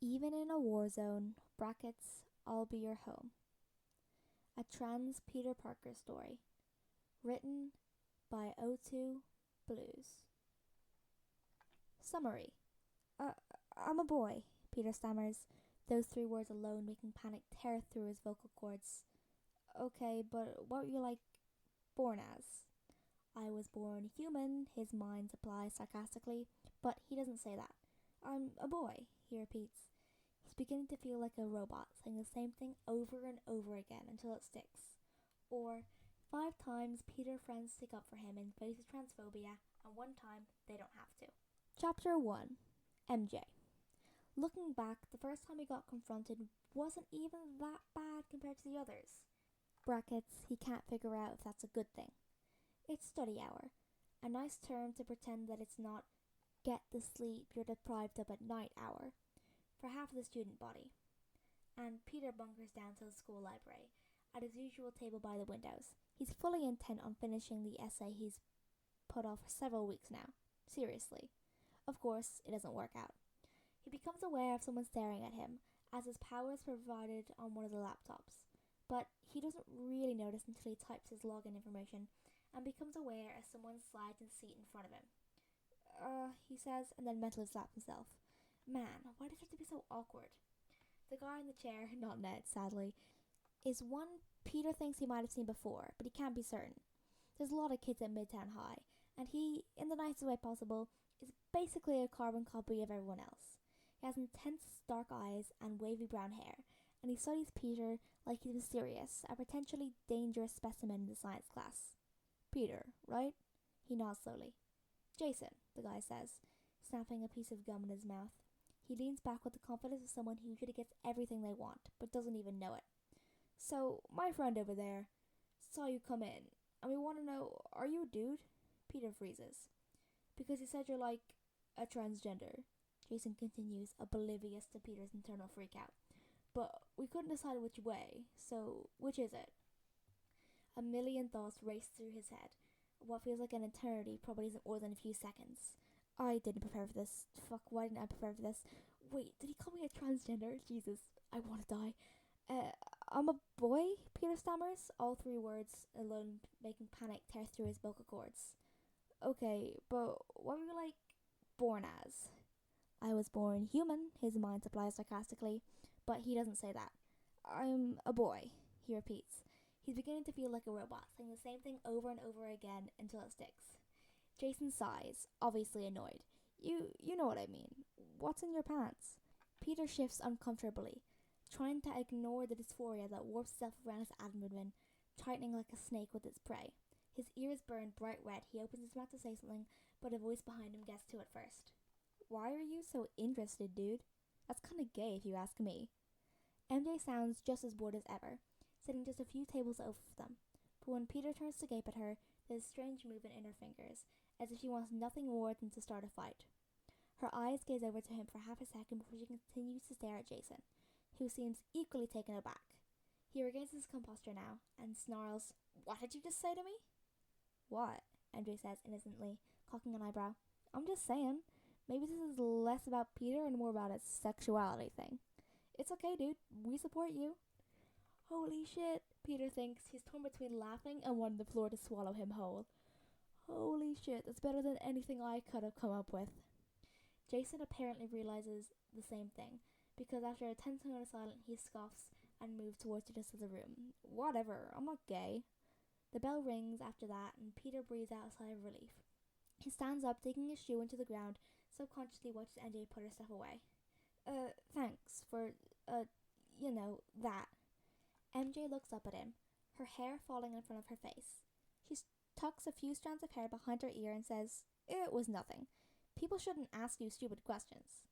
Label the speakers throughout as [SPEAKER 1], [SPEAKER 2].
[SPEAKER 1] Even in a war zone, brackets, I'll be your home. A trans Peter Parker story. Written by O2 Blues. Summary. Uh, I'm a boy, Peter stammers, those three words alone making panic tear through his vocal cords. Okay, but what were you born as? I was born human, his mind supplies sarcastically, but he doesn't say that. I'm a boy, he repeats. He's beginning to feel like a robot, saying the same thing over and over again until it sticks. Or, 5 times Peter's friends stick up for him in face of transphobia, and 1 time they don't have to. Chapter 1. MJ. Looking back, the first time he got confronted wasn't even that bad compared to the others. Brackets, he can't figure out if that's a good thing. It's study hour, a nice term to pretend that it's not get the sleep you're deprived of at night hour for half of the student body. And Peter bunkers down to the school library, at his usual table by the windows. He's fully intent on finishing the essay he's put off for several weeks now. Seriously. Of course, it doesn't work out. He becomes aware of someone staring at him, as his power is provided on one of the laptops. But he doesn't really notice until he types his login information, and becomes aware as someone slides in the seat in front of him. He says, and then mentally slaps himself. Man, why does it have to be so awkward? The guy in the chair, not Ned, sadly, is one Peter thinks he might have seen before, but he can't be certain. There's a lot of kids at Midtown High, and he, in the nicest way possible, is basically a carbon copy of everyone else. He has intense dark eyes and wavy brown hair, and he studies Peter like he's mysterious, a potentially dangerous specimen in the science class. Peter, right? He nods slowly. Jason, the guy says, snapping a piece of gum in his mouth. He leans back with the confidence of someone who usually gets everything they want, but doesn't even know it. So, my friend over there saw you come in, and we want to know, are you a dude? Peter freezes. Because he said you're like a transgender. Jason continues, oblivious to Peter's internal freakout. But we couldn't decide which way, so which is it? A million thoughts race through his head. What feels like an eternity probably isn't more than a few seconds. I didn't prepare for this. Fuck, why didn't I prepare for this? Wait, did he call me a transgender? Jesus, I want to die. I'm a boy, Peter stammers, all three words alone making panic tear through his vocal cords. Okay, but what were you born as? I was born human, his mind supplies sarcastically, but he doesn't say that. I'm a boy, he repeats. He's beginning to feel like a robot, saying the same thing over and over again until it sticks. Jason sighs, obviously annoyed. You know what I mean. What's in your pants? Peter shifts uncomfortably, trying to ignore the dysphoria that warps itself around his abdomen, tightening like a snake with its prey. His ears burn bright red. He opens his mouth to say something, but a voice behind him gets to it first. Why are you so interested, dude? That's kinda gay if you ask me. MJ sounds just as bored as ever, sitting just a few tables over them. But when Peter turns to gape at her, there's a strange movement in her fingers, as if she wants nothing more than to start a fight. Her eyes gaze over to him for half a second before she continues to stare at Jason, who seems equally taken aback. He regains his composure now, and snarls, What did you just say to me? What? MJ says innocently, cocking an eyebrow. I'm just saying. Maybe this is less about Peter and more about a sexuality thing. It's okay, dude. We support you. Holy shit, Peter thinks. He's torn between laughing and wanting the floor to swallow him whole. Holy shit, that's better than anything I could have come up with. Jason apparently realizes the same thing, because after a tense moment of silence, he scoffs and moves towards the distance of the room. Whatever, I'm not gay. The bell rings after that, and Peter breathes out a sigh of relief. He stands up, digging his shoe into the ground, subconsciously watches MJ put her stuff away. Thanks for, that. MJ looks up at him, her hair falling in front of her face. She tucks a few strands of hair behind her ear and says, It was nothing. People shouldn't ask you stupid questions.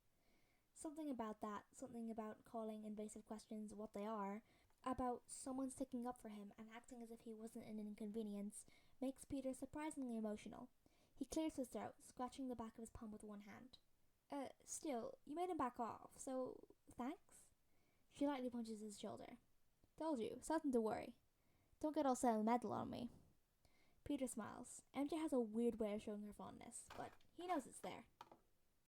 [SPEAKER 1] Something about that, something about calling invasive questions what they are, about someone sticking up for him and acting as if he wasn't an inconvenience, makes Peter surprisingly emotional. He clears his throat, scratching the back of his palm with one hand. Still, you made him back off, so thanks? She lightly punches his shoulder. Told you, something to worry. Don't get all sentimental on me. Peter smiles. MJ has a weird way of showing her fondness, but he knows it's there.